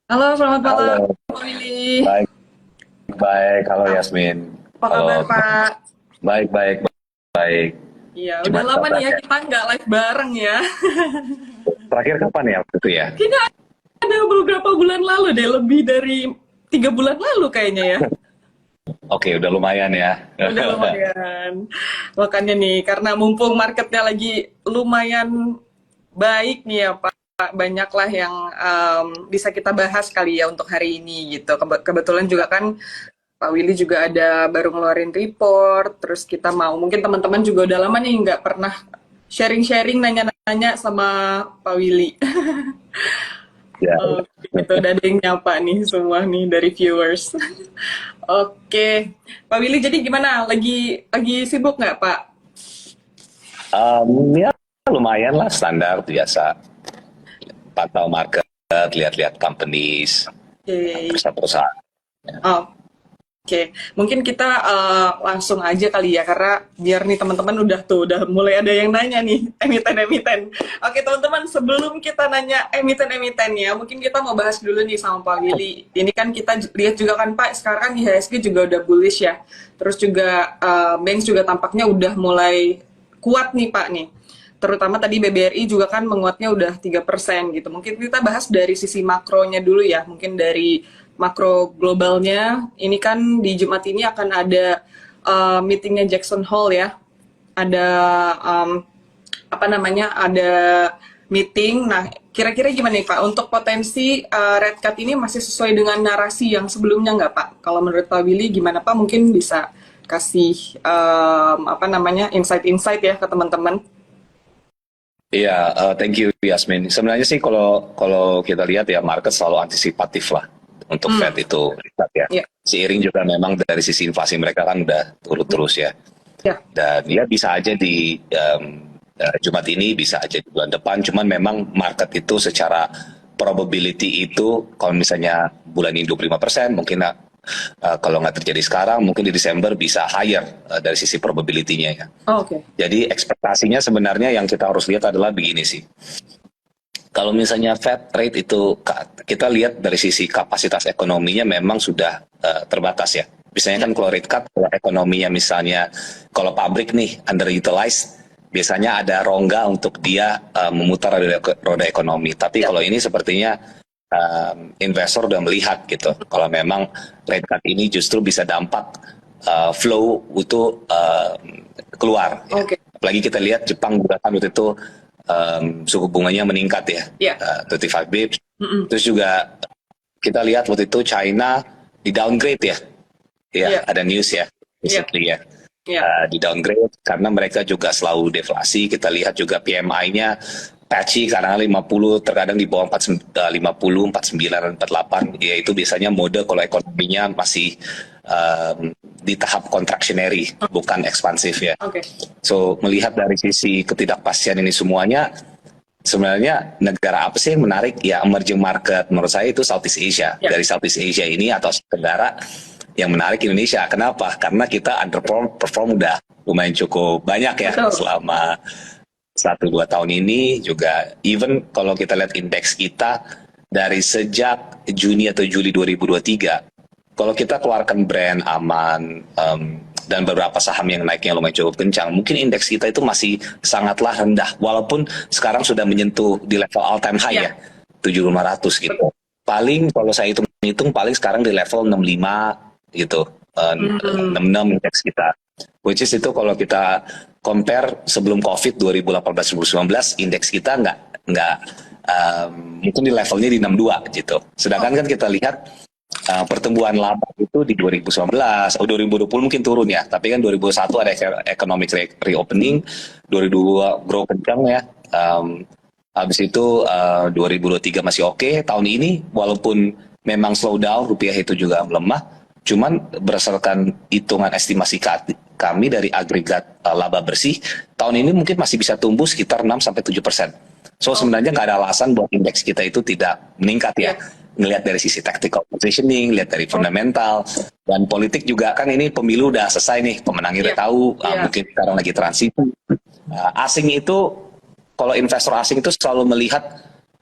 Halo, selamat malam, Halo, Pak Willy. baik, baik. Halo Yasmin. Apa kabar, Halo, Pak? baik, baik, baik. Iya, udah Gimana lama nih ya kabarnya? kita nggak live bareng ya. Terakhir kapan ya waktu itu ya? Kayaknya ada beberapa bulan lalu deh, lebih dari 3 bulan lalu kayaknya ya. Oke, udah lumayan ya. Udah lumayan. Makanya nih, karena mumpung marketnya lagi lumayan baik nih ya, Pak. Banyaklah yang bisa kita bahas kali ya untuk hari ini gitu. Kebetulan juga kan Pak Willy juga ada baru ngeluarin report, terus kita mau, mungkin teman-teman juga udah lama nih nggak pernah sharing-sharing, nanya-nanya sama Pak Willy. Ya, Oke, itu udah ada yang nyapa nih semua nih dari viewers. Oke, Pak Willy jadi gimana? Lagi sibuk nggak Pak? ya lumayan lah standar biasa. Pantau market, lihat-lihat companies, Oke, perusahaan-perusahaan. Oke, mungkin kita langsung aja kali ya, karena biar nih teman-teman udah mulai ada yang nanya nih, emiten-emiten. Oke teman-teman, sebelum kita nanya emiten-emiten ya, mungkin kita mau bahas dulu nih sama Pak Willy. Ini kan kita lihat juga kan Pak, sekarang IHSG juga udah bullish ya. Terus juga Banks juga tampaknya udah mulai kuat nih Pak nih. Terutama tadi BBRI juga kan menguatnya udah 3% gitu. Mungkin kita bahas dari sisi makronya dulu ya, mungkin dari makro globalnya. Ini kan di Jumat ini akan ada meetingnya Jackson Hole ya. Ada apa namanya? Ada meeting. Nah, kira-kira gimana nih Pak? Untuk potensi red cut ini masih sesuai dengan narasi yang sebelumnya nggak Pak? Kalau menurut Pak Willy gimana Pak? Mungkin bisa kasih apa namanya insight-insight ya ke teman-teman. Iya, thank you Yasmin. Sebenarnya sih kalau kalau kita lihat ya market selalu antisipatif lah untuk Fed Hmm, itu ya. ya, Seiring juga memang dari sisi inflasi mereka kan udah turun ya, terus ya. ya, Dan ya bisa aja di Jumat ini, bisa aja di bulan depan. Cuman memang market itu secara probability itu kalau misalnya bulan ini 25%, mungkin kalau nggak terjadi sekarang, mungkin di Desember bisa higher dari sisi probability-nya ya. oh, oke, Jadi ekspektasinya sebenarnya yang kita harus lihat adalah begini sih. Kalau misalnya Fed rate itu kita lihat dari sisi kapasitas ekonominya memang sudah terbatas ya. Misalnya ya, kan kalau rate cut, kalau ekonominya misalnya kalau pabrik nih underutilized, biasanya ada rongga untuk dia memutar roda ekonomi. Tapi ya, kalau ini sepertinya investor udah melihat gitu. Kalau memang rate cut ini justru bisa dampak flow itu keluar ya. oke, Apalagi kita lihat Jepang juga kan waktu itu suku bunganya meningkat ya, ya, 25 bips. mm-mm. Terus juga kita lihat waktu itu China di downgrade ya, ya Ya, ada news ya, ya, recently ya. ya, Di downgrade karena mereka juga selalu deflasi. Kita lihat juga PMI-nya patchy, kadang 50, terkadang di bawah 50, 49, 48. Ya itu biasanya mode kalau ekonominya masih di tahap contractionary, bukan ekspansif ya. oke, So melihat dari sisi ketidakpastian ini semuanya, sebenarnya negara apa sih yang menarik? Ya emerging market. Menurut saya itu Southeast Asia. ya, Dari Southeast Asia ini atau negara yang menarik Indonesia. Kenapa? Karena kita underperform udah lumayan cukup banyak ya betul. selama 1-2 tahun ini juga. Even kalau kita lihat indeks kita dari sejak Juni atau Juli 2023, kalau kita keluarkan brand aman dan beberapa saham yang naiknya lumayan cukup kencang, mungkin indeks kita itu masih sangatlah rendah, walaupun sekarang sudah menyentuh di level all time high ya, Ya, 7.500 gitu. Paling kalau saya hitung paling sekarang di level 65 gitu, hmm, 66 indeks kita. Which is itu kalau kita compare sebelum COVID 2018-2019, indeks kita nggak mungkin di levelnya di 62 gitu. oh, Sedangkan kan kita lihat pertumbuhan laba itu di 2019 atau 2020 mungkin turun ya, tapi kan 2021 ada economic reopening, 2022 grow kencang ya. Habis itu 2023 masih oke. Tahun ini walaupun memang slow down, rupiah itu juga melemah, cuman berdasarkan hitungan estimasi kami dari agregat laba bersih, tahun ini mungkin masih bisa tumbuh sekitar 6-7%. So sebenarnya oke, nggak ada alasan buat indeks kita itu tidak meningkat ya. ya, Ngelihat dari sisi tactical positioning, lihat dari oh, fundamental, dan politik juga kan ini pemilu udah selesai nih, pemenangnya ya, udah tahu, ya, mungkin sekarang lagi transisi. Asing itu, kalau investor asing itu selalu melihat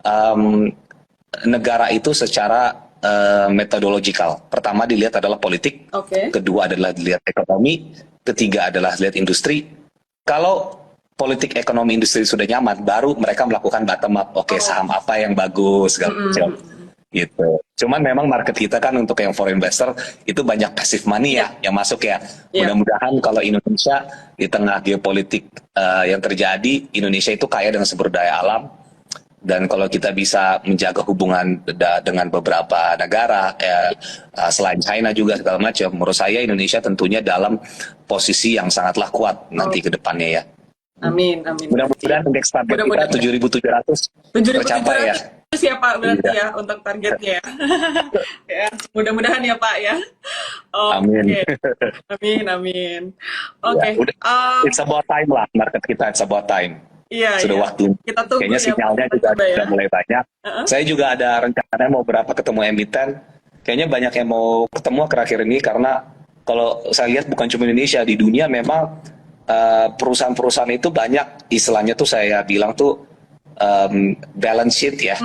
um, negara itu secara metodologikal. Pertama dilihat adalah politik, Oke. kedua adalah dilihat ekonomi, ketiga adalah dilihat industri. Kalau politik ekonomi industri sudah nyaman, baru mereka melakukan bottom up. Oke, Oh. saham apa yang bagus, segala macam. Gitu. Cuman memang market kita kan untuk yang foreign investor itu banyak passive money ya yang masuk ya. Iya. Mudah-mudahan kalau Indonesia di tengah geopolitik yang terjadi, Indonesia itu kaya dengan sumber daya alam. Dan kalau kita bisa menjaga hubungan dengan beberapa negara, selain China juga segala macam, menurut saya Indonesia tentunya dalam posisi yang sangatlah kuat nanti ke depannya ya. Amin, amin. Mudah-mudahan indeks target kita Mudah-mudahan. 7.700 tercapai ya. 7.700 ya Pak berarti ya untuk targetnya. Ya, mudah-mudahan ya Pak ya. Amin. Oke. Amin, amin. Oke. Ya, udah. It's about time lah market kita, it's about time. Iya, Sudah iya. waktu. Kita tunggu Kayaknya ya, sinyalnya Pak. juga Coba ya. sudah mulai banyak. Saya juga ada rencana mau berapa ketemu emiten. Kayaknya banyak yang mau ketemu akhir-akhir ini karena kalau saya lihat bukan cuma Indonesia, di dunia memang perusahaan-perusahaan itu banyak istilahnya tuh saya bilang tuh balance sheet ya,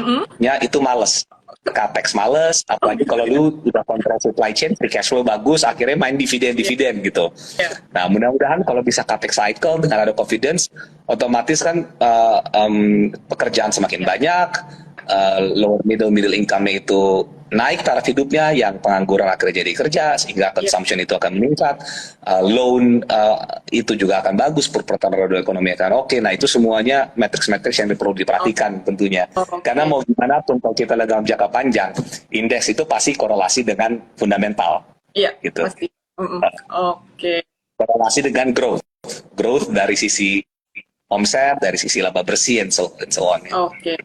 itu males. Capex males, apalagi kalau lu udah kontrol supply chain, free cash flow bagus, akhirnya main dividen gitu. Yeah. Nah, mudah-mudahan kalau bisa capex cycle dengan ada confidence, otomatis kan pekerjaan semakin banyak, lower middle income-nya itu naik taraf hidupnya, yang pengangguran akhirnya jadi kerja, sehingga consumption itu akan meningkat, loan itu juga akan bagus, perputaran roda ekonomi akan oke. Nah, itu semuanya matriks-matriks yang perlu diperhatikan tentunya. Karena mau gimana pun kalau kita dalam jangka panjang, indeks itu pasti korelasi dengan fundamental. Iya, gitu. pasti. Oke. Korelasi dengan growth dari sisi omset, dari sisi laba bersih, and so on. Ya. Oke.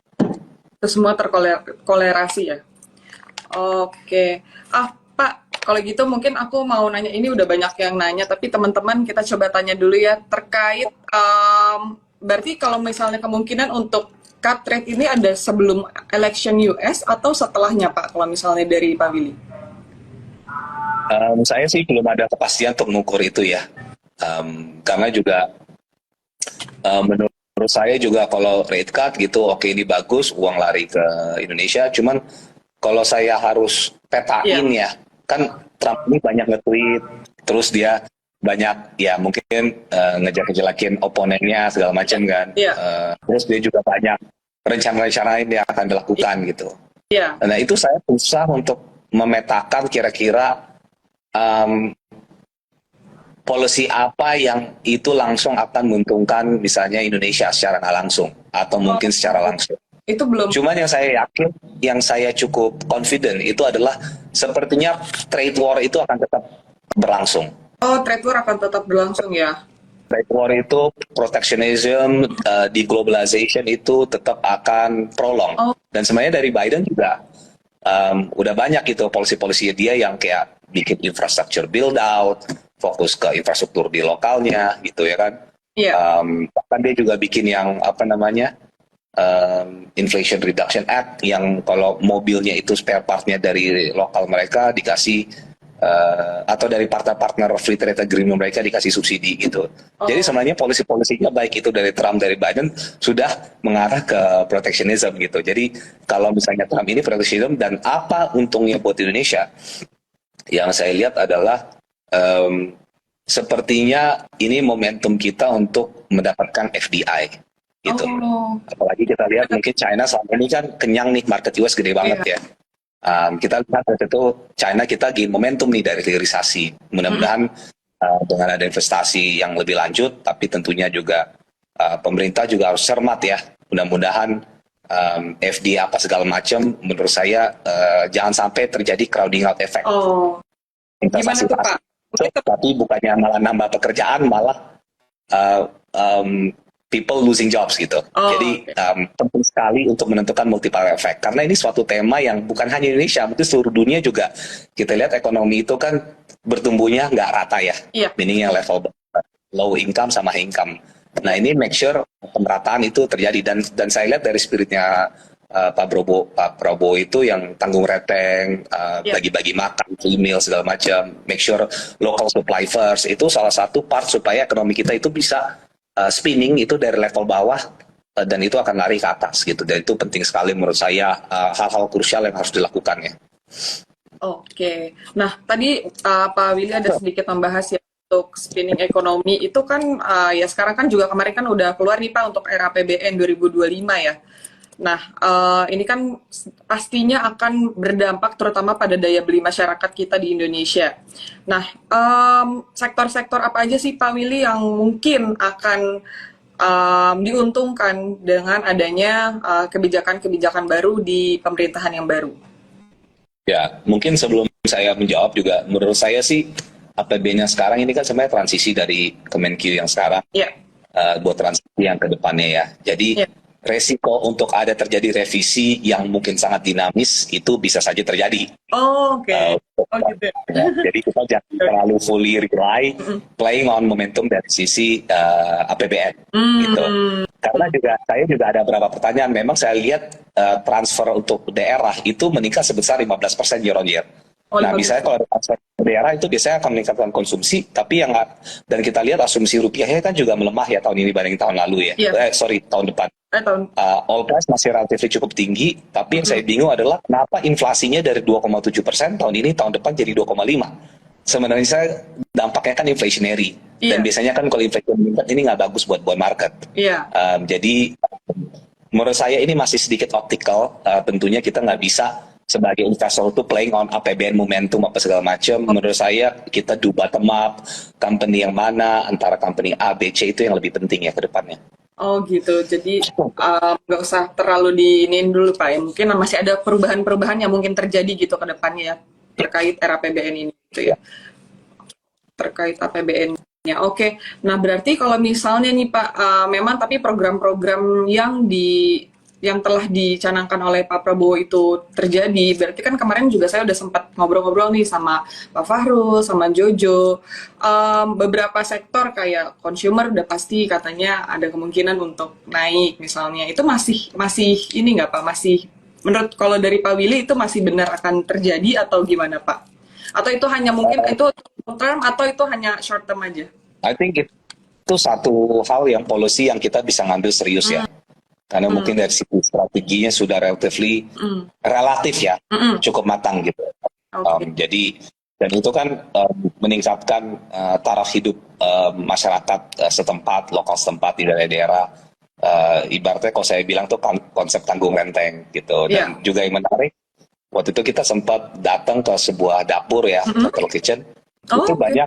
Itu semua terkolerasi ya. Oke. Pak, kalau gitu mungkin aku mau nanya, ini udah banyak yang nanya, tapi teman-teman kita coba tanya dulu ya, terkait, berarti kalau misalnya kemungkinan untuk cut rate ini ada sebelum election US atau setelahnya Pak, kalau misalnya dari Pak Willy? Saya sih belum ada kepastian untuk mengukur itu ya. Karena juga menurut saya juga kalau rate cut gitu, oke ini bagus, uang lari ke Indonesia, cuman kalau saya harus petain ya, kan Trump ini banyak nge-tweet, terus dia banyak ya mungkin ngejelek-jelekin oponennya segala macam kan. Terus dia juga banyak rencana-rencana yang akan dilakukan gitu. Nah itu saya susah untuk memetakan kira-kira policy apa yang itu langsung akan menguntungkan misalnya Indonesia secara nggak langsung atau mungkin secara langsung. Itu belum. Cuman yang saya yakin, yang saya cukup confident itu adalah sepertinya trade war itu akan tetap berlangsung. Oh, trade war akan tetap berlangsung ya? Trade war itu, protectionism, deglobalization itu tetap akan prolong. Dan sebenarnya dari Biden juga udah banyak gitu polisi-polisi dia yang kayak bikin infrastructure build out, fokus ke infrastruktur di lokalnya gitu ya kan. Bahkan dia juga bikin yang apa namanya, Inflation Reduction Act yang kalau mobilnya itu spare partnya dari lokal mereka dikasih atau dari partner-partner free trade agreement mereka dikasih subsidi gitu. Jadi sebenarnya polisi-polisinya baik itu dari Trump dari Biden sudah mengarah ke protectionism gitu. Jadi kalau misalnya Trump ini protectionism dan apa untungnya buat Indonesia, yang saya lihat adalah sepertinya ini momentum kita untuk mendapatkan FDI. Gitu. Apalagi kita lihat mungkin China selama ini kan kenyang nih, market US gede banget ya. Kita lihat dari itu China kita gain momentum nih dari hilirisasi. Mudah-mudahan dengan ada investasi yang lebih lanjut, tapi tentunya juga pemerintah juga harus cermat ya. Mudah-mudahan FDI apa segala macam, menurut saya jangan sampai terjadi crowding out effect. Gimana tuh Pak? Tapi bukannya malah nambah pekerjaan, malah people losing jobs gitu. Jadi penting sekali untuk menentukan multiplier effect. Karena ini suatu tema yang bukan hanya Indonesia, mungkin seluruh dunia juga. Kita lihat ekonomi itu kan bertumbuhnya nggak rata ya. Meaning yang level low income sama high income. Nah ini make sure pemerataan itu terjadi. Dan saya lihat dari spiritnya Pak Prabowo itu yang tanggung reteng, bagi-bagi makan, email segala macam. Make sure local supply first. Itu salah satu part supaya ekonomi kita itu bisa spinning itu dari level bawah dan itu akan lari ke atas gitu. Dan itu penting sekali menurut saya, hal-hal krusial yang harus dilakukan ya. Oke. Nah, tadi Pak Willy ada sedikit membahas ya untuk spinning ekonomi itu kan ya sekarang kan juga kemarin kan udah keluar nih Pak untuk era APBN 2025 ya. Nah, ini kan pastinya akan berdampak terutama pada daya beli masyarakat kita di Indonesia. Nah, sektor-sektor apa aja sih Pak Willy yang mungkin akan diuntungkan dengan adanya kebijakan-kebijakan baru di pemerintahan yang baru? Ya, mungkin sebelum saya menjawab juga, menurut saya sih APBN yang sekarang ini kan sebenarnya transisi dari Kemenkyu yang sekarang Ya, buat transisi yang ke depannya ya. Jadi ya. resiko untuk ada terjadi revisi yang mungkin sangat dinamis itu bisa saja terjadi. Oh, oke. Oh gitu. Ya, jadi kita jangan terlalu fully rely playing on momentum dari sisi APBN gitu. Karena saya juga ada beberapa pertanyaan. Memang saya lihat transfer untuk daerah itu meningkat sebesar 15% year on year. Oh, Nah, 15%. misalnya kalau ada transfer ke daerah itu biasanya akan meningkatkan konsumsi, tapi dan kita lihat asumsi rupiahnya kan juga melemah ya tahun ini dibanding tahun lalu ya. Iya. Tahun depan. Tahun. Oil price masih relatif cukup tinggi, tapi yang saya bingung adalah kenapa inflasinya dari 2,7% tahun ini, tahun depan jadi 2,5%. Sebenarnya dampaknya kan inflationary, dan biasanya kan kalau inflation meningkat ini nggak bagus buat bond market. Iya. Jadi menurut saya ini masih sedikit optical. Tentunya kita nggak bisa sebagai investor itu playing on APBN momentum apa segala macam. Menurut saya kita do bottom up, company yang mana, antara company A, B, C itu yang lebih penting ya ke depannya. Oh gitu, jadi nggak usah terlalu diinin dulu Pak ya. Mungkin masih ada perubahan-perubahan yang mungkin terjadi gitu ke depannya ya, terkait era APBN ini gitu ya. Terkait APBN-nya. Oke, nah berarti kalau misalnya nih Pak, memang tapi program-program yang telah dicanangkan oleh Pak Prabowo itu terjadi, berarti kan kemarin juga saya udah sempat ngobrol-ngobrol nih sama Pak Fahrul, sama Jojo, beberapa sektor kayak consumer udah pasti katanya ada kemungkinan untuk naik misalnya, itu masih ini nggak Pak, masih menurut kalau dari Pak Willy itu masih benar akan terjadi atau gimana Pak? Atau itu hanya mungkin itu long term atau itu hanya short term aja? I think itu satu hal yang policy yang kita bisa ngambil serius ya. Karena mungkin dari sisi strateginya sudah relatif ya, cukup matang gitu. Jadi, dan itu kan meningkatkan taraf hidup masyarakat setempat, lokal setempat di daerah-daerah. Ibaratnya kalau saya bilang tuh konsep tanggung renteng gitu. Dan juga yang menarik, waktu itu kita sempat datang ke sebuah dapur ya, local kitchen. Itu banyak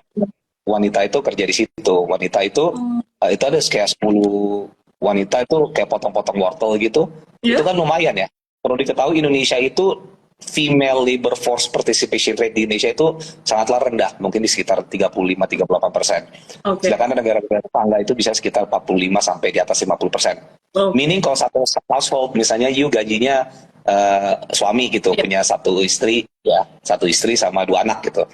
wanita itu kerja di situ. Wanita itu ada kayak 10 wanita itu kayak potong-potong wortel gitu. Itu kan lumayan ya. Perlu diketahui Indonesia itu female labor force participation rate di Indonesia itu sangatlah rendah, mungkin di sekitar 35-38%. Sedangkan negara-negara tetangga itu bisa sekitar 45 sampai di atas 50%. Meaning kalau satu household misalnya gajinya suami gitu, punya satu istri sama 2 anak gitu.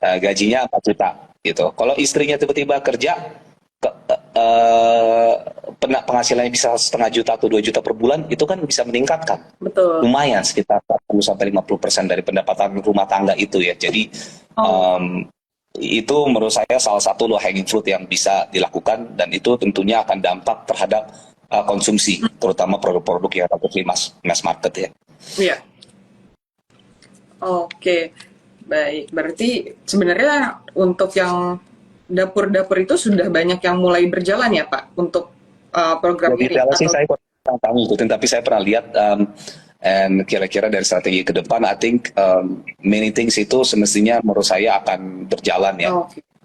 Gajinya 4 juta gitu. Kalau istrinya tiba-tiba kerja penghasilannya bisa 1,5 juta atau 2 juta per bulan, itu kan bisa meningkatkan. Betul. Lumayan sekitar 40-50% dari pendapatan rumah tangga itu ya. Jadi itu menurut saya salah satu low hanging fruit yang bisa dilakukan, dan itu tentunya akan dampak terhadap konsumsi, terutama produk-produk yang relatif mass market ya. Iya. Oke, baik. Berarti sebenarnya untuk yang dapur-dapur itu sudah banyak yang mulai berjalan ya Pak untuk program ini? Sih saya kurang tahu ikutin, tapi saya pernah lihat and kira-kira dari strategi ke depan, I think many things itu semestinya menurut saya akan berjalan ya,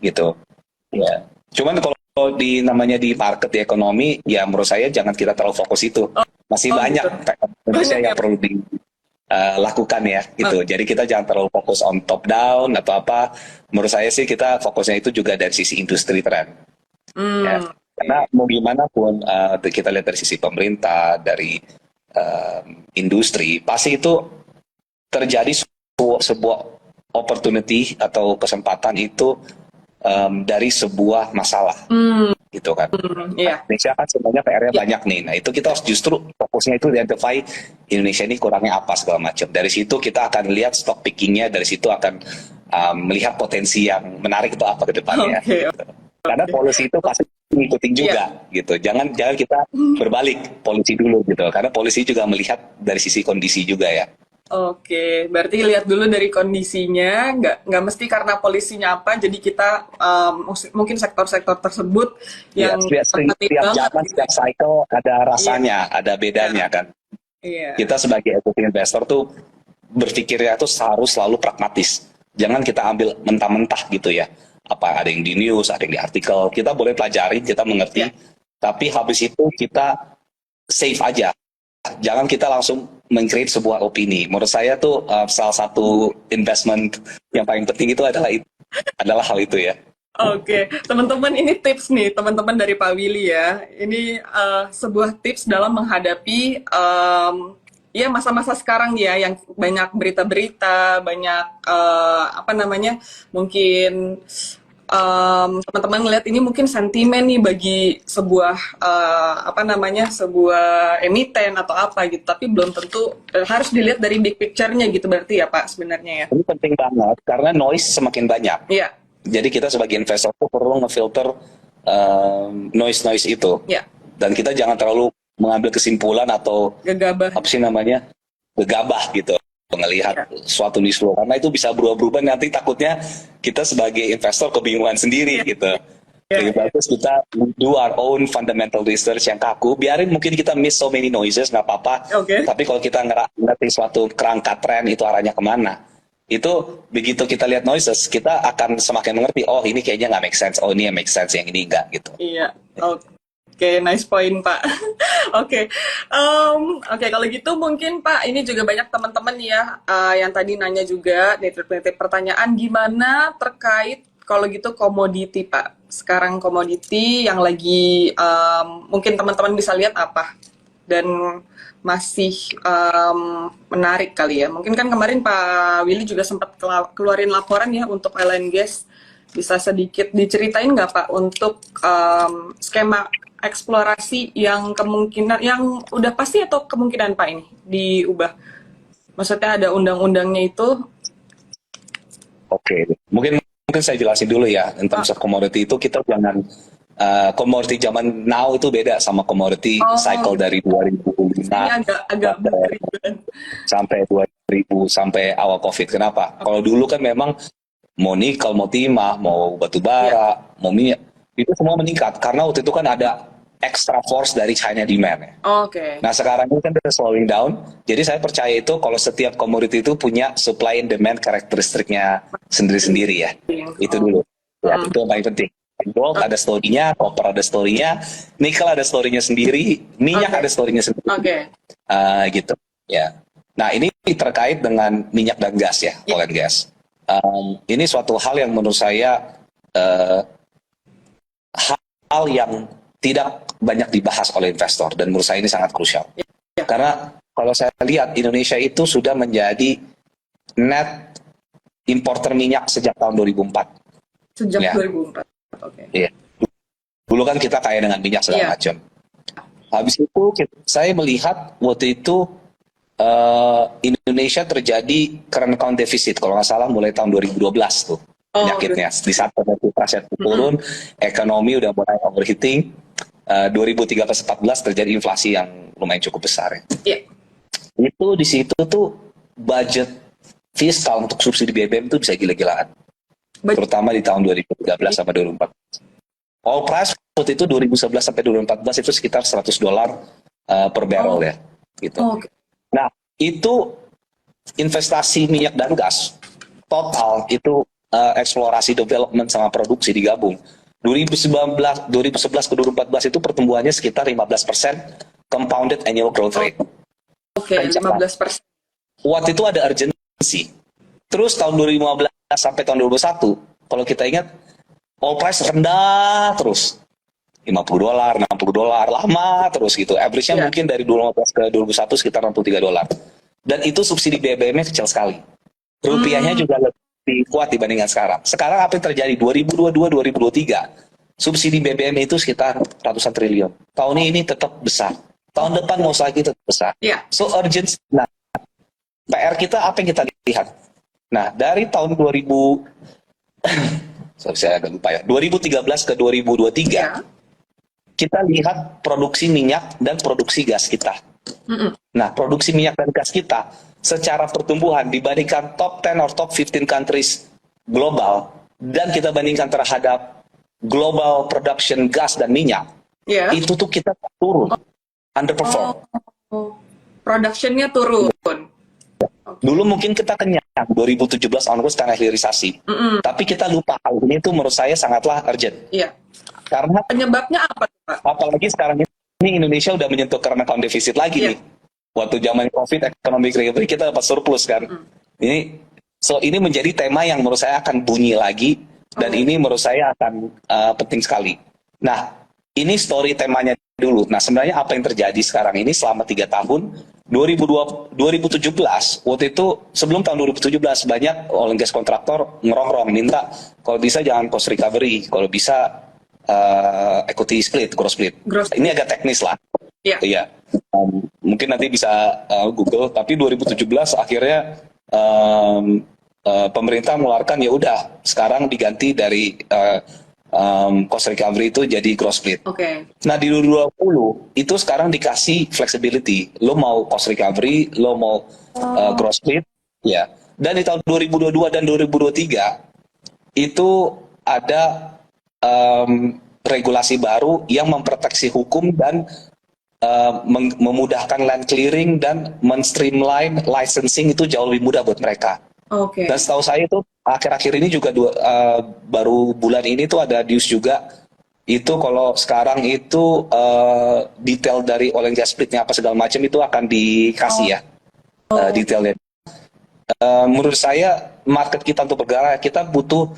gitu. Ya. Cuman kalau namanya di market di ekonomi, ya menurut saya jangan kita terlalu fokus itu. Masih banyak Indonesia yang perlu lakukan ya gitu. Jadi kita jangan terlalu fokus on top down atau apa. Menurut saya sih kita fokusnya itu juga dari sisi industri trend. Ya. Karena mau gimana pun kita lihat dari sisi pemerintah, dari industri, pasti itu terjadi sebuah opportunity atau kesempatan itu dari sebuah masalah. Gitu kan. Indonesia kan sebenarnya PR-nya banyak nih. Nah, itu kita harus justru fokusnya itu identify Indonesia ini kurangnya apa segala macam. Dari situ kita akan lihat stock pickingnya, dari situ akan melihat potensi yang menarik itu apa ke depannya. Karena policy itu pasti ngikutin juga gitu. Jangan kita berbalik polisi dulu gitu. Karena polisi juga melihat dari sisi kondisi juga ya. Oke, berarti lihat dulu dari kondisinya, nggak mesti karena polisinya apa, jadi kita mungkin sektor-sektor tersebut Ya, yang penting setiap banget zaman, gitu setiap ya. cycle ada Iya, rasanya, ada bedanya kan. iya, Kita sebagai equity investor tuh berpikirnya tuh harus selalu pragmatis. Jangan kita ambil mentah-mentah gitu ya. Apa ada yang di news, ada yang di artikel. Kita boleh pelajari, kita iya. mengerti. Tapi habis itu kita safe aja. Jangan kita langsung meng-create sebuah opini. Menurut saya tuh salah satu investment yang paling penting itu adalah hal itu ya. Oke, teman-teman ini tips nih, teman-teman dari Pak Willy ya. Ini sebuah tips dalam menghadapi ya masa-masa sekarang ya, yang banyak berita-berita, banyak apa namanya, mungkin teman-teman ngeliat ini mungkin sentimen nih bagi sebuah apa namanya, sebuah emiten atau apa gitu, tapi belum tentu harus dilihat dari big picture-nya gitu berarti ya Pak sebenarnya ya. Ini penting banget karena noise semakin banyak. Iya, Jadi kita sebagai investor tuh perlu ngefilter noise-noise itu. iya, Dan kita jangan terlalu mengambil kesimpulan atau gegabah. apa sih namanya gegabah gitu ngelihat Iya, suatu news flow karena itu bisa berubah-berubah nanti takutnya kita sebagai investor kebingungan sendiri iya, gitu. iya, Lebih iya. bagus kita do our own fundamental research yang kaku. Biarin mungkin kita miss so many noises nggak apa-apa. Oke. Tapi kalau kita ngerti suatu kerangka tren itu arahnya kemana, itu begitu kita lihat noises kita akan semakin mengerti. Oh ini kayaknya nggak make sense. Oh ini yang make sense. Yang ini enggak gitu. Iya, oke, nice point Pak. Oke, oke kalau gitu mungkin Pak, ini juga banyak teman-teman ya yang tadi nanya juga nitip-nitip pertanyaan gimana terkait kalau gitu komoditi Pak. Sekarang komoditi yang lagi mungkin teman-teman bisa lihat apa dan masih menarik kali ya. Mungkin kan kemarin Pak Willy juga sempat keluarin laporan ya untuk oil and gas. Bisa sedikit diceritain nggak Pak untuk skema eksplorasi yang kemungkinan yang udah pasti atau kemungkinan Pak ini diubah? Maksudnya ada undang-undangnya itu? Oke, mungkin mungkin saya jelasin dulu ya. In Ah, terms of commodity itu kita jangan commodity zaman now itu beda sama commodity oh, cycle dari 2005 ini agak sampai berkeributan. sampai 2000 sampai awal Covid. Kenapa? Kalau dulu kan memang mau nikel, mau timah, mau batu Iya, bara, mau minyak, itu semua meningkat karena waktu itu kan ada extra force dari China demand ya. oke. Nah sekarang ini kan udah slowing down, jadi saya percaya itu kalau setiap komoditi itu punya supply and demand karakteristiknya sendiri-sendiri ya. Itu Oh, dulu, ya mm, itu yang paling penting. Gold ada story-nya, copper ada story-nya, nikel ada story-nya sendiri, minyak oke, ada story-nya sendiri, oke. gitu. Ya. Nah ini terkait dengan minyak dan gas ya, Ya, oil and gas. Ini suatu hal yang menurut saya uh, hal yang tidak banyak dibahas oleh investor dan menurut saya ini sangat krusial. ya. Karena kalau saya lihat Indonesia itu sudah menjadi net importer minyak sejak tahun 2004. Sejak Ya, 2004. Oke. iya. Dulu kan kita kaya dengan minyak segala Iya. macam. Habis itu saya melihat waktu itu Indonesia terjadi current account deficit kalau nggak salah mulai tahun 2012 tuh Oh, penyakitnya. Di saat produksi turun, ekonomi udah mulai overheating. 2013-14 terjadi inflasi yang lumayan cukup besar ya. iya. Itu di situ tuh budget fiskal untuk subsidi BBM itu bisa gila-gilaan. Baik. Terutama di tahun 2013 sampai 2014. Oil price waktu itu 2011 sampai 2014 itu sekitar $100 per barrel Oh, ya. Gitu. oke. Nah, itu investasi minyak dan gas total itu eksplorasi development sama produksi digabung 2011 ke 2014 itu pertumbuhannya sekitar 15% compounded annual growth rate. Oke, Kencang banget. 15%. Waktu itu ada urgency. Terus tahun 2015 sampai tahun 2021 kalau kita ingat oil price rendah terus $50, $60 lama terus gitu. Average-nya Iya. mungkin dari 2015 ke 2021 sekitar $63. Dan itu subsidi BBM-nya kecil sekali. Rupiahnya juga lebih kuat dibandingkan sekarang. Sekarang apa yang terjadi? 2022-2023, subsidi BBM itu sekitar ratusan triliun. Tahun ini tetap besar. Tahun depan mau lagi tetap besar. Iya. So urgent. Nah, PR kita apa yang kita lihat? Nah, dari tahun 2000, sorry saya agak lupa ya, 2013 ke 2023, Iya. kita lihat produksi minyak dan produksi gas kita. Nah, produksi minyak dan gas kita secara pertumbuhan dibandingkan top 10 or top 15 countries global, dan kita bandingkan terhadap global production gas dan minyak, itu tuh kita turun, underperform. Productionnya turun. Dulu mungkin kita kenyang, 2017 onwards karena hilirisasi. Tapi kita lupa hal ini tuh menurut saya sangatlah urgent. Iya. Karena Penyebabnya apa, Pak? apalagi sekarang ini Indonesia udah menyentuh current account deficit lagi nih. Waktu zaman COVID, economic recovery kita dapat surplus kan. Ini menjadi tema yang menurut saya akan bunyi lagi, dan ini menurut saya akan penting sekali. Nah, ini story temanya dulu. Nah, sebenarnya apa yang terjadi sekarang ini selama 3 tahun, 2017, waktu itu sebelum tahun 2017 banyak oil and gas kontraktor ngerongrong minta kalau bisa jangan cost recovery, kalau bisa equity split, gross split. Ini agak teknis lah. Iya. Mungkin nanti bisa Google. Tapi 2017 akhirnya pemerintah mengeluarkan ya udah sekarang diganti dari cost recovery itu jadi gross split. Nah di 2020 itu sekarang dikasih flexibility. Lo mau cost recovery, lo mau gross split, ya. Dan di tahun 2022 dan 2023 itu ada regulasi baru yang memproteksi hukum dan memudahkan land clearing dan men-streamline licensing itu jauh lebih mudah buat mereka. Dan setahu saya itu akhir-akhir ini juga baru bulan ini tuh ada news juga itu kalau sekarang itu detail dari oil and gas splitnya apa segala macam itu akan dikasih ya detailnya. Menurut saya market kita untuk bergerak kita butuh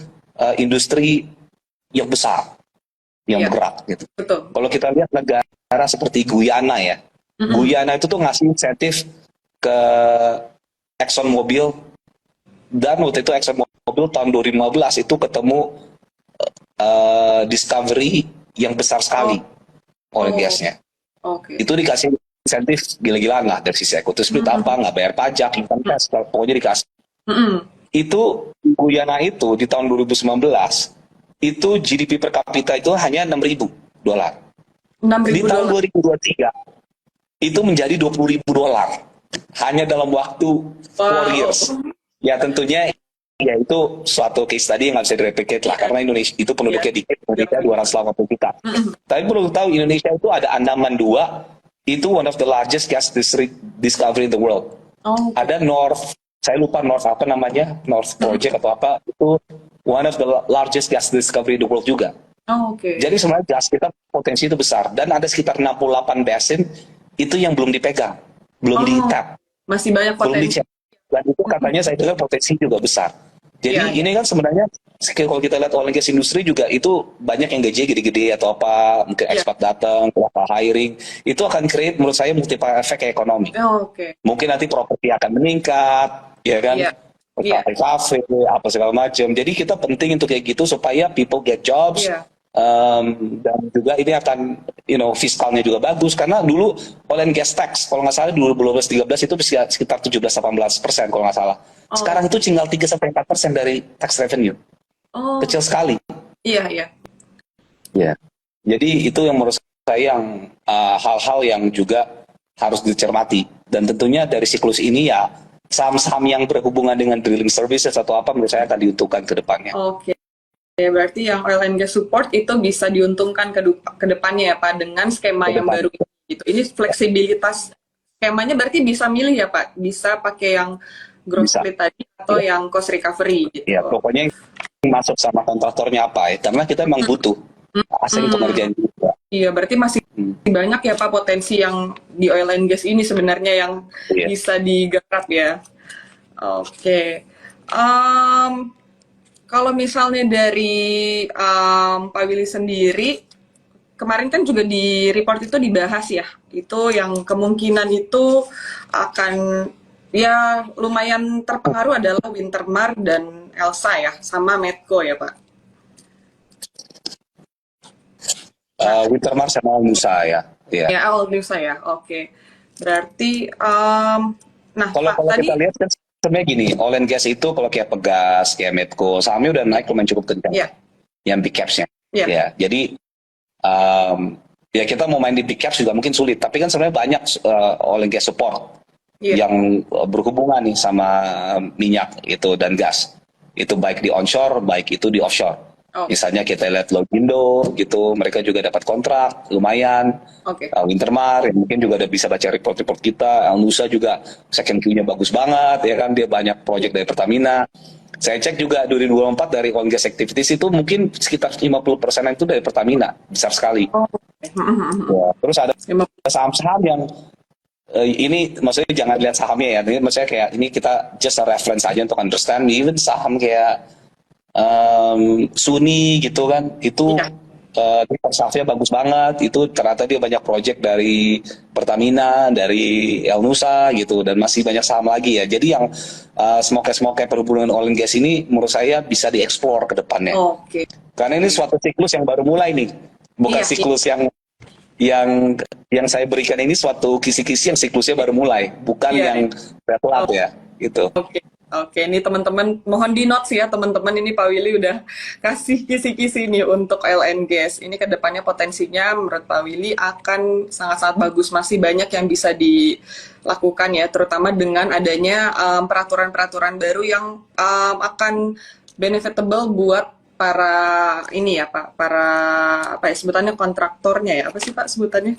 industri yang besar, yang bergerak gitu. Kalau kita lihat negara seperti Guyana ya, Guyana itu tuh ngasih insentif ke Exxon Mobil, dan waktu itu Exxon Mobil tahun 2015 itu ketemu discovery yang besar sekali oil gasnya. Itu dikasih insentif gila-gilaan lah dari sisi equity split apa, nggak bayar pajak, income tax, pokoknya dikasih. Itu Guyana itu di tahun 2019 itu GDP per kapita itu hanya $6.000. Di tahun 2023 itu menjadi $20.000 hanya dalam waktu 4 years. Ya tentunya ya itu suatu case tadi yang nggak bisa direplicate lah karena Indonesia itu penduduknya dikit, Indonesia 280 juta. Tapi perlu tahu Indonesia itu ada Andaman 2, itu one of the largest gas discovery in the world. Ada North, saya lupa North apa namanya, North Project atau apa, itu one of the largest gas discovery in the world juga. Jadi sebenarnya gas kita potensi itu besar, dan ada sekitar 68 basin itu yang belum dipegang, belum di-tap. Masih banyak potensi. Dan itu katanya saya dengar potensi juga besar. Jadi ini kan sebenarnya kalau kita lihat oil and gas industri juga itu banyak yang gaji gede-gede atau apa, mungkin expat datang, apa hiring, itu akan create menurut saya multiplier effect ekonomi. Mungkin nanti properti akan meningkat, ya kan? Kafe, apa segala macam. Jadi kita penting untuk kayak gitu supaya people get jobs. Dan juga ini akan, fiskalnya juga bagus karena dulu oil and gas tax kalau nggak salah 2012-13 itu sekitar 17-18% kalau nggak salah. Sekarang itu tinggal 3-4% dari tax revenue. Kecil sekali. Iya. Jadi itu yang menurut saya yang hal-hal yang juga harus dicermati, dan tentunya dari siklus ini ya saham-saham yang berhubungan dengan drilling services atau apa menurut saya akan diuntungkan ke depannya. Ya, berarti yang oil and gas support itu bisa diuntungkan ke depannya ya Pak dengan skema yang baru gitu. Ini fleksibilitas skemanya berarti bisa milih ya Pak, bisa pakai yang gross split tadi atau yang cost recovery gitu. Ya, pokoknya yang masuk sama kontraktornya apa ya, karena kita memang butuh asing untuk ngerjain juga. Iya, berarti masih banyak ya Pak potensi yang di oil and gas ini sebenarnya yang bisa digarap ya. Kalau misalnya dari Pak Willy sendiri, kemarin kan juga di report itu dibahas ya, itu yang kemungkinan itu akan ya lumayan terpengaruh adalah Wintermar dan Elsa ya, sama Medco ya Pak. Wintermar sama Nusa ya. Ya, Nusa ya, oke. Berarti, nah kalau tadi, kita lihat kan sebenarnya gini, oil and gas itu kalau kayak Pegas, kayak Medco, sahamnya udah naik lumayan cukup kencang. Yang big caps-nya. Ya, jadi ya kita mau main di big caps juga mungkin sulit. Tapi kan sebenarnya banyak oil and gas support Iya. yang berhubungan nih sama minyak itu dan gas. Itu baik di onshore, baik itu di offshore. Oh, Misalnya kita lihat Logindo gitu, mereka juga dapat kontrak lumayan. oke. Wintermar, yang mungkin juga udah bisa baca report-report kita. Nusa juga second Q-nya bagus banget, ya kan dia banyak project dari Pertamina. Saya cek juga 2024 dari oil and gas activities itu mungkin sekitar 50% itu dari Pertamina, besar sekali. Oh, oke. Ya, terus ada Lima- saham-saham yang ini maksudnya jangan lihat sahamnya ya, ini maksudnya kayak ini kita just a reference aja untuk understand. Even saham kayak Suni gitu kan, itu Iya. sahnya bagus banget. Itu ternyata dia banyak project dari Pertamina, dari El Nusa gitu, dan masih banyak saham lagi ya. Jadi yang smoke perhubungan oil and gas ini menurut saya bisa dieksplor ke depannya. Oke. Karena ini suatu siklus yang baru mulai nih, bukan Iya, iya. siklus yang yang saya berikan ini suatu kisi-kisi yang siklusnya baru mulai, bukan Iya, yang berat ya, gitu. Oke, oke. Ini teman-teman mohon di notes ya teman-teman. Ini Pak Willy udah kasih kisi-kisi nih untuk oil and gas. Ini kedepannya potensinya menurut Pak Willy akan sangat-sangat bagus. Masih banyak yang bisa dilakukan ya, terutama dengan adanya peraturan-peraturan baru yang akan benefitable buat para ini ya Pak, para apa ya sebutannya kontraktornya ya apa sih Pak sebutannya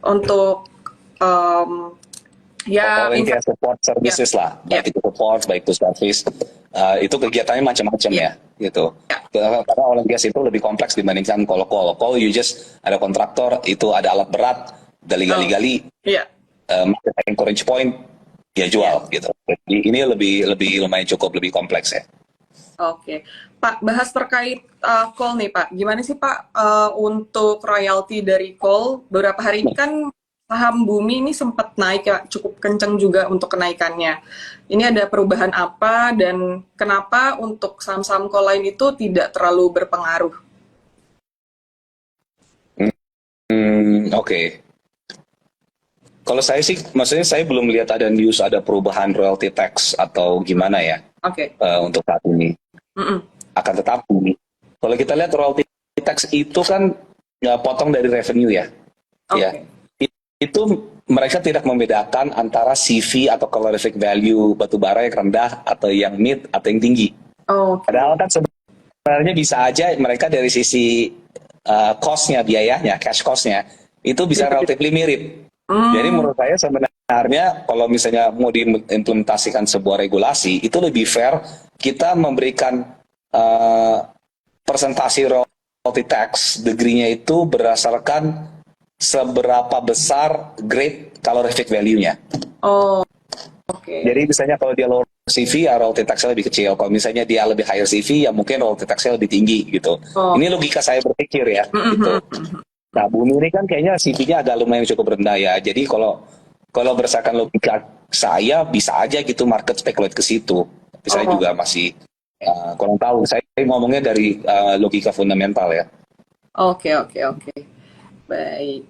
untuk ya Oil and gas support ya, services lah, ya, baik itu support, baik itu service, itu kegiatannya macam-macam ya, ya, gitu. ya. Karena oil and gas itu lebih kompleks dibandingkan kalau you just ada kontraktor, itu ada alat berat, gali Oh, gali-gali, iya. market encourage point, ya jual, gitu. Jadi ini lebih lumayan cukup lebih kompleks ya. Oke, Pak, bahas terkait call nih, Pak. Gimana sih, Pak, untuk royalti dari call? Beberapa hari ini kan saham Bumi ini sempat naik ya, cukup kenceng juga untuk kenaikannya. Ini ada perubahan apa dan kenapa untuk saham-saham call lain itu tidak terlalu berpengaruh? Oke. Kalau saya sih, maksudnya saya belum lihat ada news ada perubahan royalty tax atau gimana ya Oke. untuk saat ini. Mm-mm. Akan tetapi, kalau kita lihat royalty tax itu kan potong dari revenue ya. Oke. Ya. Itu mereka tidak membedakan antara CV atau calorific value batubara yang rendah atau yang mid atau yang tinggi. Oke. Padahal kan sebenarnya bisa aja mereka dari sisi cost-nya, biayanya, cash cost-nya, itu bisa relatively mirip. Jadi menurut saya sebenarnya kalau misalnya mau diimplementasikan sebuah regulasi, itu lebih fair kita memberikan presentasi royalty tax degree-nya itu berdasarkan seberapa besar grade calorific value-nya. Oh, oke. Jadi misalnya kalau dia lower CV, ya royalty tax-nya lebih kecil. Kalau misalnya dia lebih higher CV, ya mungkin royalty tax-nya lebih tinggi gitu. Oh. Ini logika saya berpikir ya, gitu. Nah, Bumi ini kan kayaknya CV-nya agak lumayan cukup rendah ya. Jadi kalau berdasarkan logika saya, bisa aja gitu market speculate ke situ. Tapi saya juga masih kurang tahu. Saya ngomongnya dari logika fundamental ya. Oke, oke, oke. Baik.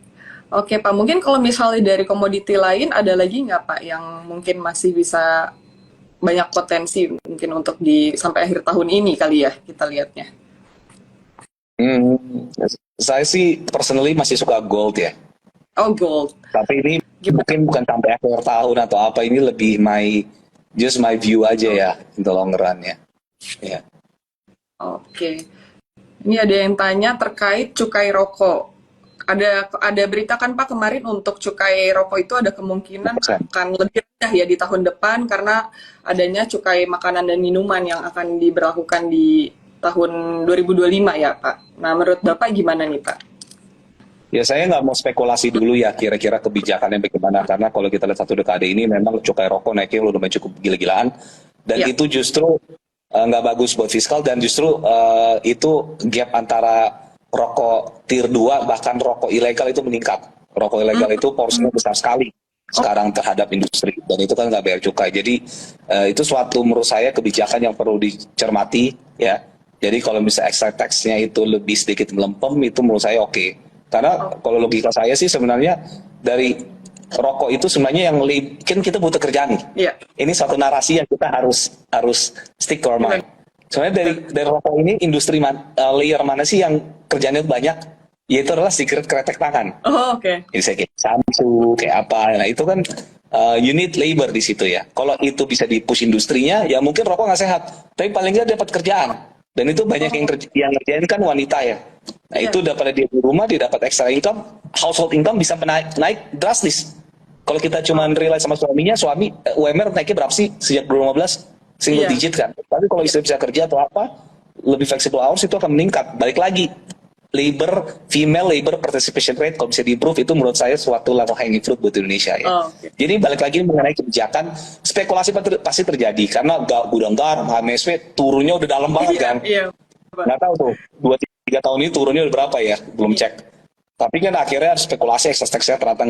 Oke, Pak. Mungkin kalau misalnya dari komoditi lain, ada lagi nggak, Pak, yang mungkin masih bisa banyak potensi mungkin untuk sampai akhir tahun ini kali ya kita lihatnya. Saya sih personally masih suka gold ya. Oh, gold. Tapi ini mungkin bukan sampai akhir tahun atau apa. Ini lebih just my view aja ya, untuk long run-nya. Ya. Oke. Ini ada yang tanya terkait cukai rokok. Ada berita kan Pak kemarin untuk cukai rokok itu ada kemungkinan akan lebih rendah ya di tahun depan karena adanya cukai makanan dan minuman yang akan diberlakukan di tahun 2025 ya Pak. Nah menurut Bapak gimana nih Pak? Ya saya nggak mau spekulasi dulu ya kira-kira kebijakannya bagaimana, karena kalau kita lihat satu dekade ini memang cukai rokok naiknya udah cukup gila-gilaan dan itu justru nggak bagus buat fiskal, dan justru itu gap antara rokok tier 2 bahkan rokok ilegal itu meningkat. Rokok ilegal itu porsinya besar sekali sekarang terhadap industri, dan itu kan nggak bayar cukai. Jadi itu suatu menurut saya kebijakan yang perlu dicermati ya. Jadi kalau misalnya extra tax-nya itu lebih sedikit melempem, itu menurut saya oke. Karena kalau logika saya sih sebenarnya dari rokok itu sebenarnya yang kan kita butuh kerjaan nih. Iya. Ini suatu narasi yang kita harus stick to our mind. Sebenarnya dari rokok ini industri layer mana sih yang kerjanya banyak? Ya itu adalah secret kretek tangan. Oh, oke. Jadi saya kayak Samsung, kayak apa. Nah itu kan you need labor di situ ya. Kalau itu bisa di-push industrinya, ya mungkin rokok nggak sehat. Tapi paling nggak dapat kerjaan. Dan itu banyak yang yang ngerjain kan wanita ya. Nah Iya. itu daripada dia di rumah, dia dapat extra income, household income bisa naik drastis. Kalau kita cuma realize sama suaminya, suami UMR naiknya berapa sih sejak 2015? Single Iya. digit kan. Tapi kalau istri bisa kerja atau apa, lebih flexible hours itu akan meningkat. Balik lagi, female labor participation rate kalau bisa di-improve itu menurut saya suatu level hanging fruit buat Indonesia ya. Oh, oke. Jadi balik lagi mengenai kebijakan, spekulasi pasti terjadi karena gudang garam, HMSW turunnya udah dalam banget Iya, kan. iya. Pak. Nggak tahu tuh 2-3 tahun ini turunnya udah berapa ya, belum cek. Tapi kan akhirnya spekulasi excess tax-nya ternyata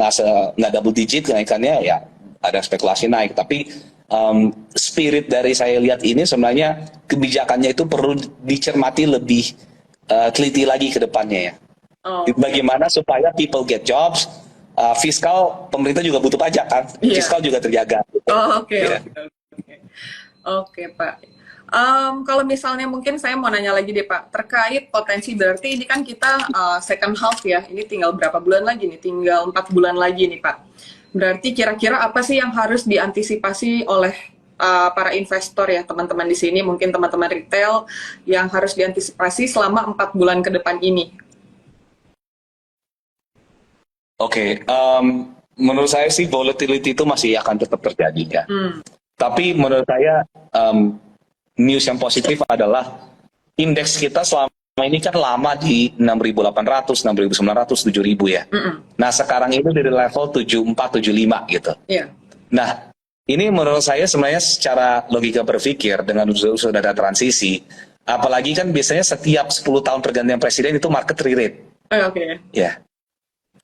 nggak double digit kenaikannya, ya ada spekulasi naik. Tapi spirit dari saya lihat ini sebenarnya kebijakannya itu perlu dicermati lebih teliti lagi ke depannya ya. Oh, Bagaimana supaya people get jobs, fiskal pemerintah juga butuh pajak kan, Iya. fiskal juga terjaga. oh, oke, Iya. oke. Oke, Pak. Kalau misalnya mungkin saya mau nanya lagi deh Pak, terkait potensi, berarti ini kan kita second half ya, ini tinggal berapa bulan lagi nih? Tinggal 4 bulan lagi nih Pak. Berarti kira-kira apa sih yang harus diantisipasi oleh para investor ya, teman-teman di sini, mungkin teman-teman retail, yang harus diantisipasi selama 4 bulan ke depan ini? Oke, menurut saya sih volatility itu masih akan tetap terjadi ya. Tapi menurut saya news yang positif adalah indeks kita selama ini kan lama di 6.800, 6.900, 7.000 ya. Nah sekarang itu dari level 74, 75 gitu. Iya. Nah ini menurut saya sebenarnya secara logika berpikir dengan sudah ada transisi, apalagi kan biasanya setiap 10 tahun pergantian presiden itu market re-rate. Oke. Ya.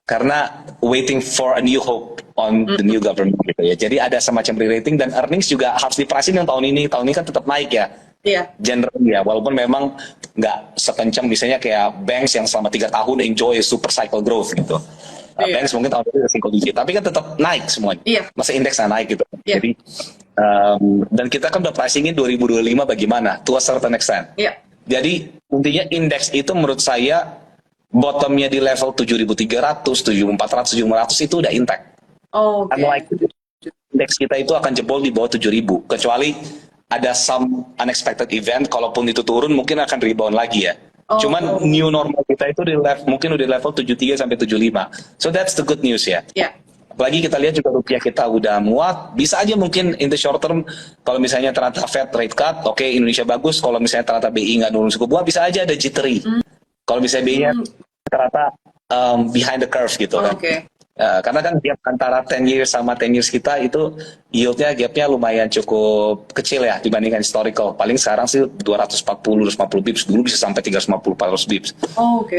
Karena waiting for a new hope on the new government gitu ya. Jadi ada semacam re-rating dan earnings juga harus dipricing yang tahun ini. Tahun ini kan tetap naik ya. Iya. Generally ya, walaupun memang nggak sekencang misalnya kayak banks yang selama 3 tahun enjoy super cycle growth gitu. Iya. Banks mungkin tahun ini single digit, tapi kan tetap naik semuanya. Iya. Masa indeksnya naik gitu. Iya. Jadi dan kita kan udah pricingin 2025 bagaimana, to a certain extent. Iya. Jadi intinya indeks itu menurut saya bottomnya di level 7.300, 7.400, 7.500 itu udah intact. Oke. Unlike indeks kita itu akan jebol di bawah 7.000, kecuali ada some unexpected event, kalaupun itu turun mungkin akan rebound lagi ya. Cuman new normal kita itu mungkin udah di level 73 sampai 75. So that's the good news ya. Iya. Apalagi kita lihat juga rupiah kita udah muat, bisa aja mungkin in the short term, kalau misalnya ternyata Fed rate cut, oke, Indonesia bagus, kalau misalnya ternyata BI nggak nurun suku bunga, bisa aja ada jittery. Kalau misalnya BI-nya ternyata behind the curve gitu kan. Oke. Karena kan gap antara 10 years sama 10 years kita itu yield-nya gapnya lumayan cukup kecil ya dibandingkan historical. Paling sekarang sih 240, 250 bips, dulu bisa sampai 350, 400 bips. Oke.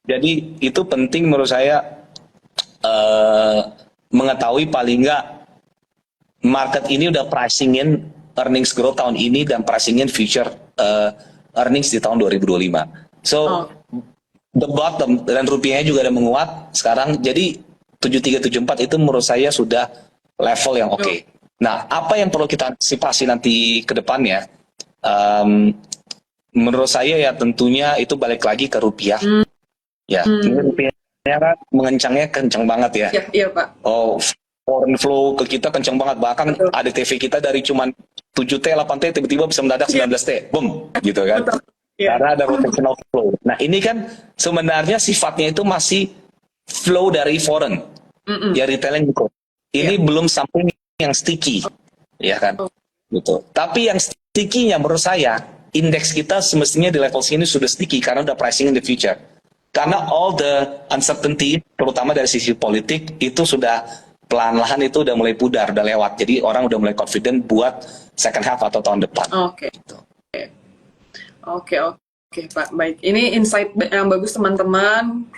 Jadi itu penting menurut saya mengetahui paling nggak market ini udah pricing-in earnings growth tahun ini dan pricing-in future earnings di tahun 2025. So the bottom dan rupiahnya juga ada menguat sekarang, jadi 7374 itu menurut saya sudah level yang oke. Nah, apa yang perlu kita antisipasi nanti ke depannya? Menurut saya ya tentunya itu balik lagi ke rupiah. Ya, ini rupiahnya kan mengencangnya kencang banget ya. Iya, iya Pak. Oh, foreign flow ke kita kencang banget, bahkan ADTV kita dari cuman 7T, 8T tiba-tiba bisa mendadak 19T, boom, gitu kan. Betul. Iya. Karena ada rotational flow. Nah ini kan sebenarnya sifatnya itu masih flow dari foreign, ya retailing gitu. Ini belum sampai yang sticky, ya kan, gitu. Tapi yang sticky-nya menurut saya indeks kita semestinya di level sini sudah sticky karena udah pricing in the future. Karena all the uncertainty, terutama dari sisi politik itu sudah pelan-pelan itu udah mulai pudar, udah lewat. Jadi orang udah mulai confident buat second half atau tahun depan. Oke. Oke, Pak. Baik. Ini insight yang bagus, teman-teman.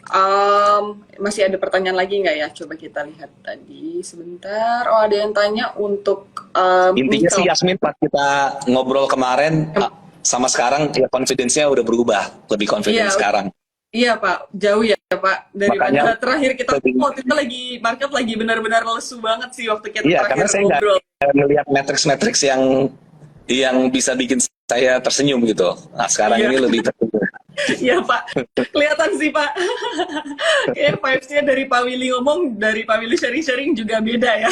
Masih ada pertanyaan lagi nggak ya? Coba kita lihat tadi sebentar. Oh, ada yang tanya untuk Intinya sih Yasmin, pas kita ngobrol kemarin sama sekarang ya confidence-nya udah berubah, lebih confident sekarang. Iya Pak, jauh ya Pak. Daripada Makanya, terakhir kita lagi market lagi benar-benar lesu banget sih waktu kita iya, terakhir karena saya ngobrol. nggak melihat matriks-matriks yang bisa bikin saya tersenyum gitu. Nah sekarang ini lebih tersenyum. Iya Pak, kelihatan sih Pak. Kayak vibes-nya dari Pak Willy ngomong, dari Pak Willy sharing-sharing juga beda ya.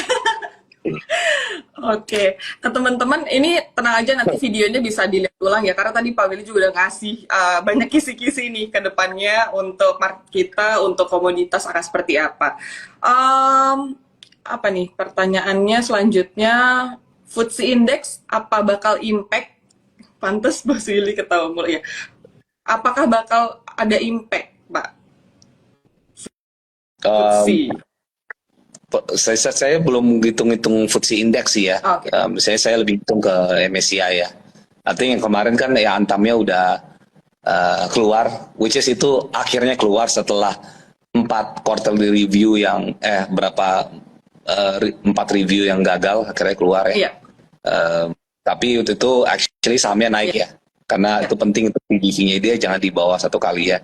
Oke, nah teman-teman ini tenang aja nanti videonya bisa dilihat ulang ya karena tadi Pak Willy juga udah ngasih banyak kisi-kisi nih ke depannya untuk market kita, untuk komoditas akan seperti apa. Apa nih pertanyaannya selanjutnya, FTSE Index apa bakal impact? Pantes Mas Willy ketawa mulu ya. Apakah bakal ada impact, Pak? Um, FTSE. saya belum hitung-hitung FTSE Index sih ya. Oke. Saya lebih hitung ke MSCI ya. Artinya yang kemarin kan ya Antamnya udah keluar, which is itu akhirnya keluar setelah 4 quarterly review yang berapa 4 review yang gagal akhirnya keluar ya. Iya. Tapi waktu itu actually sahamnya naik ya, karena itu penting untuk PBV-nya dia jangan di bawah 1 kali ya.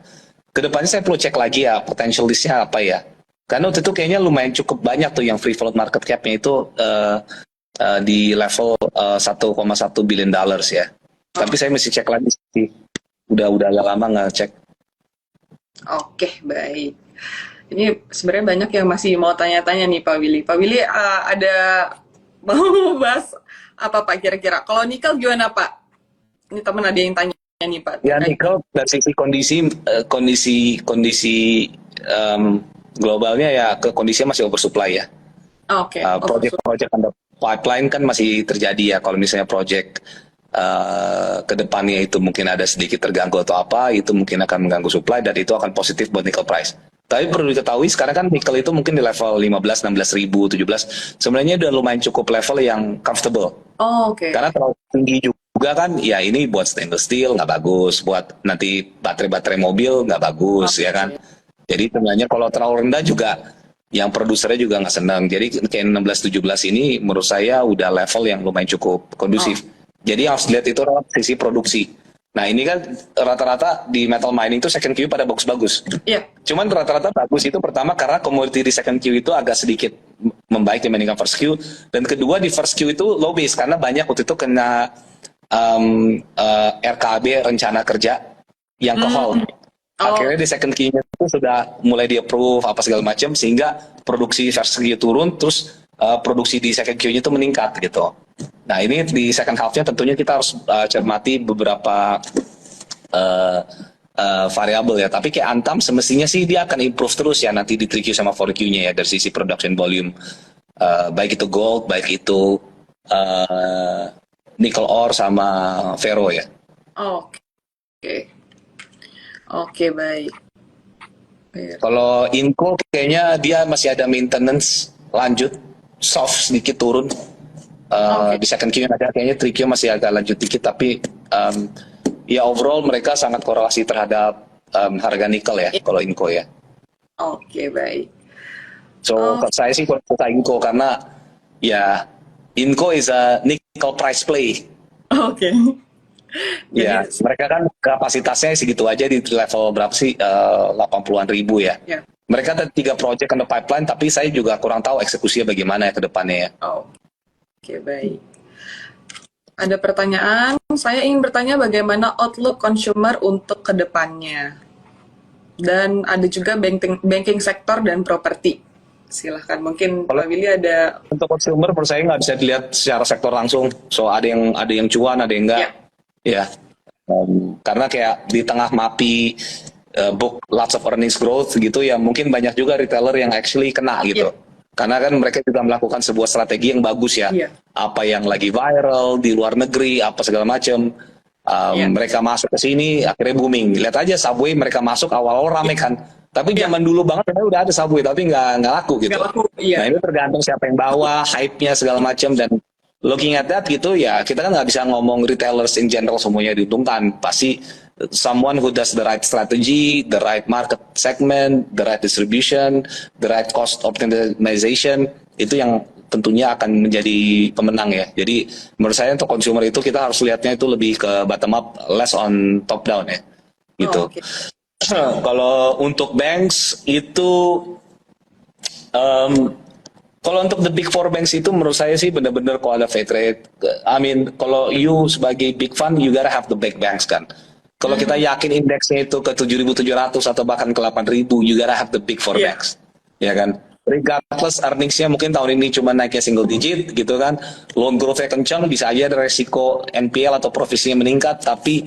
Kedepannya saya perlu cek lagi ya potential list-nya apa ya. Karena waktu itu kayaknya lumayan cukup banyak tuh yang free float market cap-nya itu di level 1,1 billion dollars ya. Tapi saya mesti cek lagi sih. Udah agak lama nggak cek. Oke, baik. Ini sebenarnya banyak yang masih mau tanya-tanya nih Pak Willy. Pak Willy ada mau bahas apa Pak kira-kira? Kalau nikel gimana Pak? Ini teman ada yang tanya nih Pak. Ya nikel dari sisi kondisi globalnya ya ke kondisinya masih oversupply ya. Oke. Project under pipeline kan masih terjadi ya. Kalau misalnya project ke depannya itu mungkin ada sedikit terganggu atau apa, itu mungkin akan mengganggu supply dan itu akan positif buat nickel price. Tapi perlu diketahui sekarang kan nickel itu mungkin di level 15, 16 ribu, 17. Sebenarnya udah lumayan cukup level yang comfortable. Oke. Karena terlalu tinggi juga kan, ya ini buat stainless steel nggak bagus, buat nanti baterai-baterai mobil nggak bagus ya kan. Jadi sebenarnya kalau terlalu rendah juga yang produsernya juga nggak senang. Jadi kayak 16-17 ini menurut saya udah level yang lumayan cukup kondusif. Jadi harus lihat itu sisi produksi. Nah ini kan rata-rata di metal mining itu second Q pada bagus-bagus. Iya. Cuman rata-rata bagus itu pertama karena komoditi di second Q itu agak sedikit membaik dibandingkan first Q. Dan kedua di first Q itu low base karena banyak waktu itu kena RKB rencana kerja yang ke hold. Akhirnya di second Q-nya itu sudah mulai di approve apa segala macam sehingga produksi first Q turun terus produksi di second Q-nya itu meningkat gitu. Nah ini di second half-nya tentunya kita harus cermati beberapa variabel ya. Tapi kayak Antam semestinya sih dia akan improve terus ya nanti di 3Q sama 4Q-nya ya dari sisi production volume. Baik itu gold, baik itu nickel ore sama ferro ya. Oke. Oke, baik. Kalau Inco kayaknya dia masih ada maintenance lanjut, soft sedikit turun. Di second Q ada kayaknya 3Q masih agak lanjut dikit tapi ya overall mereka sangat korelasi terhadap harga nikel ya kalau Inco ya. Oke, baik. So saya sih suka Inco karena ya Inco is a nickel price play. Oke. Ya, mereka kan kapasitasnya segitu aja di level berapa sih? 80-an ribu ya. Yeah. Mereka ada 3 project under pipeline, tapi saya juga kurang tahu eksekusinya bagaimana ya ke depannya ya. Oke, baik. Ada pertanyaan, saya ingin bertanya bagaimana outlook consumer untuk ke depannya. Dan ada juga banking sektor dan properti. Silahkan, mungkin Pak Willy ada. Untuk consumer, menurut saya nggak bisa dilihat secara sektor langsung. So ada yang cuan, ada yang enggak. Ya, karena kayak di tengah MAPI book lots of earnings growth gitu ya, mungkin banyak juga retailer yang actually kena gitu. Karena kan mereka juga melakukan sebuah strategi yang bagus ya. Apa yang lagi viral di luar negeri, apa segala macam. Mereka masuk ke sini, akhirnya booming. Lihat aja Subway mereka masuk awal-awal rame kan. Tapi zaman dulu banget udah ada Subway, tapi nggak laku gitu. Nah ini tergantung siapa yang bawa, hype-nya segala macam dan looking at that gitu ya kita kan nggak bisa ngomong retailers in general semuanya diuntungkan, pasti someone who does the right strategy, the right market segment, the right distribution, the right cost optimization itu yang tentunya akan menjadi pemenang ya. Jadi menurut saya untuk consumer itu kita harus lihatnya itu lebih ke bottom up, less on top down ya gitu. Kalau untuk banks itu kalau untuk the big four banks itu menurut saya sih benar-benar kalau ada fate rate. I mean kalau you sebagai big fund you gotta have the big banks kan. Kalau kita yakin indeksnya itu ke 7.700 atau bahkan ke 8.000, you gotta have the big four Iya. banks. Ya kan? Regardless earningsnya mungkin tahun ini cuma naiknya single digit gitu kan. Loan growth-nya kencang, bisa aja ada resiko NPL atau provisinya meningkat, tapi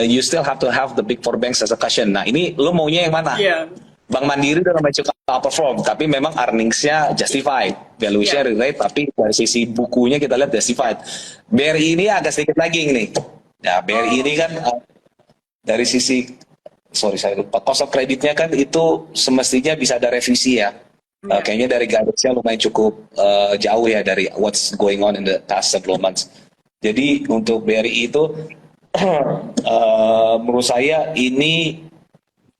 you still have to have the big four banks as a cushion. Nah ini lo maunya yang mana? Iya. Bank Mandiri udah lumayan cukup outperform, tapi memang earningsnya justified, valuation Iya. rate, tapi dari sisi bukunya kita lihat justified. BRI ini agak sedikit lagi nih. Nah, BRI ini kan dari sisi, sorry saya lupa, cost of creditnya kan itu semestinya bisa ada revisi ya. Iya. Kayaknya dari guidance-nya lumayan cukup jauh ya dari what's going on in the past several months. Jadi untuk BRI itu menurut saya ini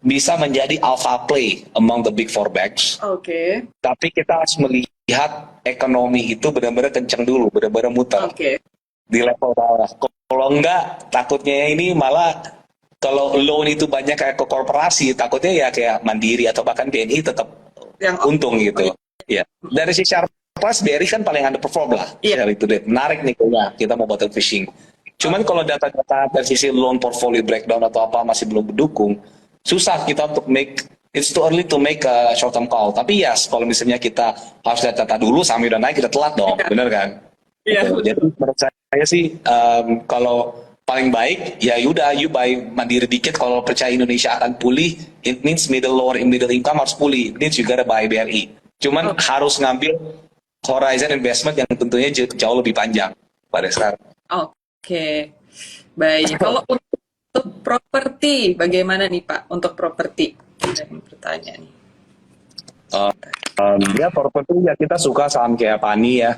bisa menjadi alpha play among the big four banks. Oke. Tapi kita harus melihat ekonomi itu benar-benar kencang dulu, benar-benar muter Oke. di level bawah. Kalau enggak, takutnya ini malah kalau loan itu banyak kayak ke korporasi, takutnya ya kayak Mandiri atau bahkan BNI tetap Yang untung gitu. Ya. Dari si share price BRI kan paling underperform lah. Iya. Share itu deh. Menarik nih kayaknya kita mau bottom fishing. Cuman kalau data-data dari sisi loan portfolio breakdown atau apa masih belum mendukung, susah kita untuk it's too early to make a short term call. Tapi yes, kalau misalnya kita harus lihat data dulu, saham udah naik, kita telat dong, Iya. bener kan? Iya. Gitu. Jadi menurut saya sih kalau paling baik ya udah you buy Mandiri dikit. Kalau percaya Indonesia akan pulih, it means lower middle income harus pulih. It means you gotta buy BRI. Cuman harus ngambil horizon investment yang tentunya jauh lebih panjang pada sekarang. Oke. Baik. Kalau untuk properti, bagaimana nih Pak? Untuk properti, ada yang bertanya nih. Ya properti ya kita suka saham kayak Pani ya.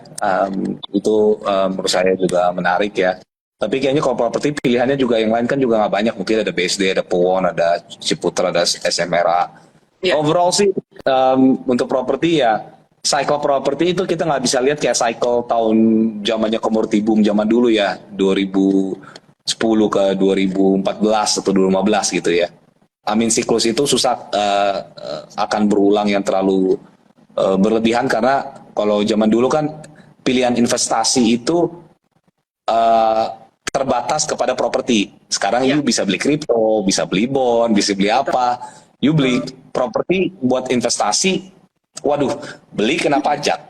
Itu menurut saya juga menarik ya. Tapi kayaknya kalau properti pilihannya juga yang lain kan juga nggak banyak. Mungkin ada BSD, ada Powon, ada Ciputra, ada SMRA. Iya. Overall sih untuk properti ya cycle properti itu kita nggak bisa lihat kayak cycle tahun zamannya commodity boom zaman dulu ya 2010 ke 2014 atau 2015 gitu ya. Amin siklus itu susah akan berulang yang terlalu berlebihan karena kalau zaman dulu kan pilihan investasi itu terbatas kepada properti. Sekarang you bisa beli kripto, bisa beli bond, bisa beli apa. You beli properti buat investasi, waduh, beli kena pajak.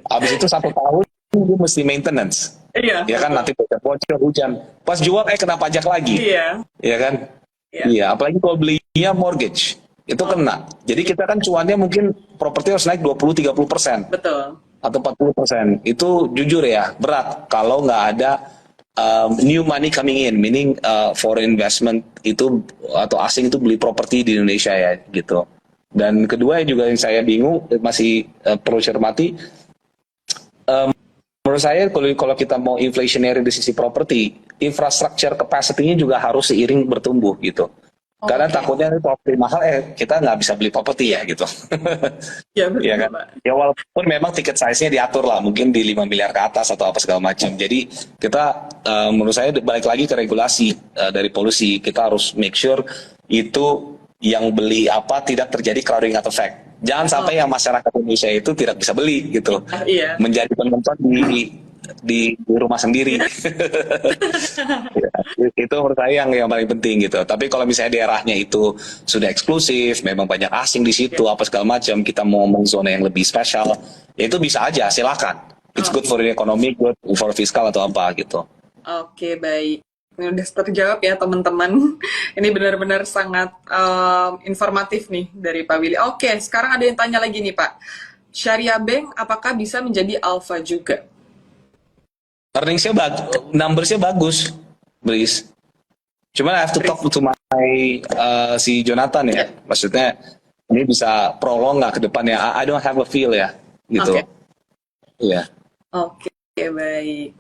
Habis itu 1 tahun you mesti maintenance. Iya. Ya kan nanti bocor hujan. Pas jual kena pajak lagi. Iya. Ya kan? Iya, apalagi kalau belinya mortgage. Itu kena. Jadi kita kan cuannya mungkin properti harus naik 20-30%. Betul. Atau 40%. Itu jujur ya, berat kalau nggak ada new money coming in, meaning foreign investment itu atau asing itu beli properti di Indonesia ya gitu. Dan kedua juga yang saya bingung masih perlu cermati, menurut saya kalau kita mau inflationary di sisi properti, infrastructure capacity-nya juga harus seiring bertumbuh gitu. Karena takutnya properti mahal, kita nggak bisa beli properti ya gitu. Ya, betul, Ya kan? Pak. Ya walaupun memang tiket size-nya diatur lah, mungkin di 5 miliar ke atas atau apa segala macam. Jadi kita menurut saya balik lagi ke regulasi dari polusi. Kita harus make sure itu yang beli apa tidak terjadi crowding out effect. Jangan sampai yang masyarakat Indonesia itu tidak bisa beli gitu. Iya. Menjadi penonton di rumah sendiri. Ya, itu menurut saya yang paling penting gitu. Tapi kalau misalnya daerahnya itu sudah eksklusif, memang banyak asing di situ, apa segala macam, kita mau ngomong zona yang lebih spesial, ya itu bisa aja, silakan. It's good for the economy, good for fiskal atau apa gitu. Oke, baik. Ini udah terjawab ya teman-teman. Ini benar-benar sangat informatif nih dari Pak Willy. Oke, sekarang ada yang tanya lagi nih Pak. Syariah Bank apakah bisa menjadi alpha juga? Earningsnya numbersnya bagus, Bris. Cuma I have to talk to my si Jonathan ya. Maksudnya ini bisa prolong nggak ke depannya? I don't have a feel ya, gitu. Iya. Oke, baik.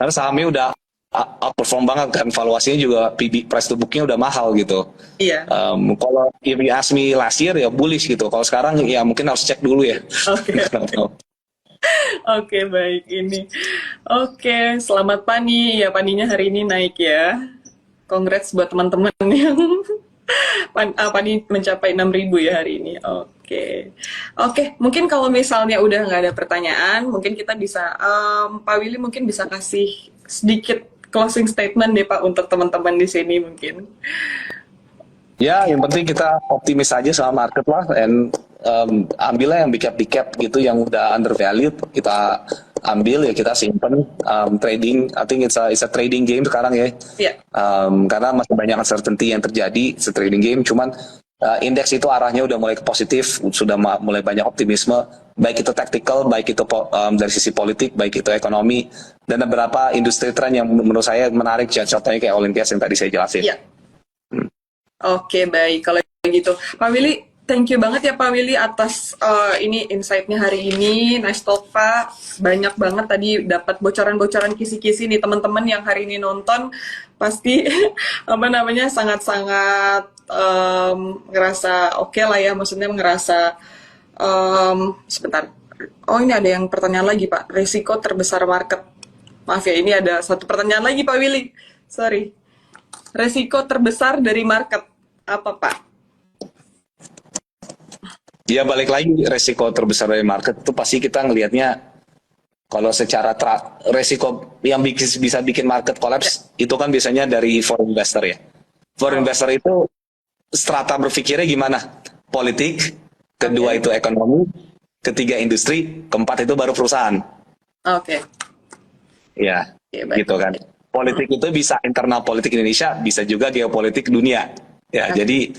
Karena sahamnya udah outperform banget kan, valuasinya juga PB price to book-nya udah mahal gitu. Iya. Kalau if you ask me last year ya bullish gitu. Kalau sekarang ya mungkin harus cek dulu ya. Oke. Oke, baik ini. Oke, selamat Pani. Ya, Paninya hari ini naik ya. Congrats buat teman-teman yang Pani mencapai 6.000 ya hari ini. Oke. Oke, mungkin kalau misalnya udah nggak ada pertanyaan, mungkin kita bisa Pak Willy mungkin bisa kasih sedikit closing statement deh Pak untuk teman-teman di sini mungkin. Ya, yang penting kita optimis aja sama market lah, and ambillah yang big cap gitu yang udah undervalued, kita ambil ya kita simpen. Trading, I think it's a trading game sekarang ya. Iya. Karena masih banyak uncertainty yang terjadi, it's a trading game. Cuman indeks itu arahnya udah mulai ke positif, sudah mulai banyak optimisme, baik itu tactical, baik itu dari sisi politik, baik itu ekonomi, dan beberapa industri trend yang menurut saya menarik, contohnya kayak Olimpias yang tadi saya jelasin. Iya. Oke, baik. Kalau gitu, Pak Willy, thank you banget ya Pak Willy atas ini insight-nya hari ini. Nice talk Pak. Banyak banget tadi dapat bocoran-bocoran kisi-kisi nih teman-teman yang hari ini nonton pasti apa namanya sangat-sangat ngerasa oke lah ya. Maksudnya ngerasa sebentar. Oh ini ada yang pertanyaan lagi Pak. Risiko terbesar market. Maaf ya, ini ada satu pertanyaan lagi Pak Willy. Sorry. Resiko terbesar dari market apa Pak? Ya balik lagi, resiko terbesar dari market itu pasti kita ngelihatnya kalau secara resiko yang bisa bikin market collapse itu kan biasanya dari foreign investor ya. Foreign investor itu strata berpikirnya gimana? Politik, kedua itu ekonomi, ketiga industri, keempat itu baru perusahaan. Oke. Ya, baik. gitu kan. Politik itu bisa internal politik Indonesia, bisa juga geopolitik dunia. Ya, jadi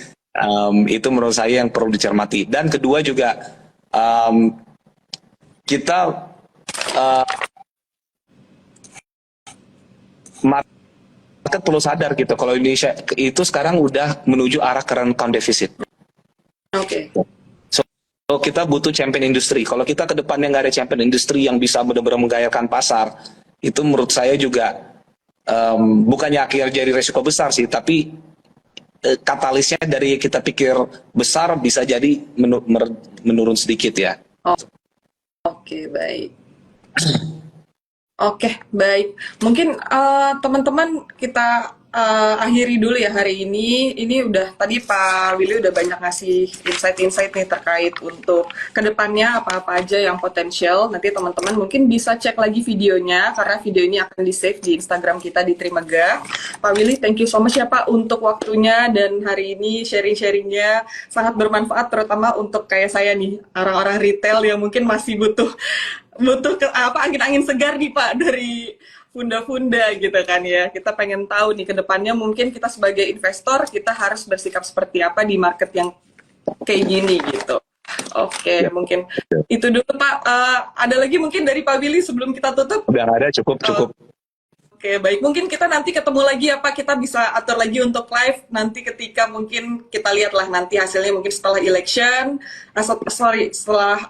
itu menurut saya yang perlu dicermati. Dan kedua juga kita market perlu sadar gitu kalau Indonesia itu sekarang udah menuju arah current account deficit. Oke. So kita butuh champion industri. Kalau kita ke depannya nggak ada champion industri yang bisa benar-benar menggairahkan pasar, itu menurut saya juga bukannya akhir jadi resiko besar sih, tapi katalisnya dari kita pikir besar bisa jadi menurun sedikit ya. Oke, baik. Oke, baik. Mungkin teman-teman kita akhiri dulu ya hari ini. Ini udah tadi Pak Willy udah banyak ngasih insight-insight nih terkait untuk kedepannya apa-apa aja yang potensial. Nanti teman-teman mungkin bisa cek lagi videonya karena video ini akan di-save di Instagram kita di Trimegah. Pak Willy, thank you so much ya Pak untuk waktunya dan hari ini sharing-sharingnya sangat bermanfaat terutama untuk kayak saya nih orang-orang retail yang mungkin masih butuh angin-angin segar nih Pak dari funda-funda gitu kan ya. Kita pengen tahu nih ke depannya mungkin kita sebagai investor kita harus bersikap seperti apa di market yang kayak gini gitu. Oke, mungkin itu dulu Pak. Ada lagi mungkin dari Pak Willy sebelum kita tutup? Udah nggak ada, cukup. Oke, baik. Mungkin kita nanti ketemu lagi ya Pak. Kita bisa atur lagi untuk live nanti ketika mungkin kita lihatlah nanti hasilnya mungkin setelah election, setelah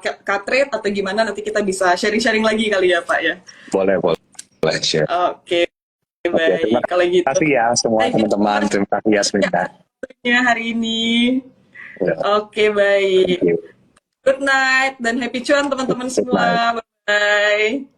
cut rate atau gimana nanti kita bisa sharing-sharing lagi kali ya Pak ya. Boleh share. Oke, baik. Kalau gitu. Terima kasih ya semua teman-teman. Terima kasih ya hari ini. Ya. Oke, baik. Good night dan happy cuan teman-teman semua. Bye.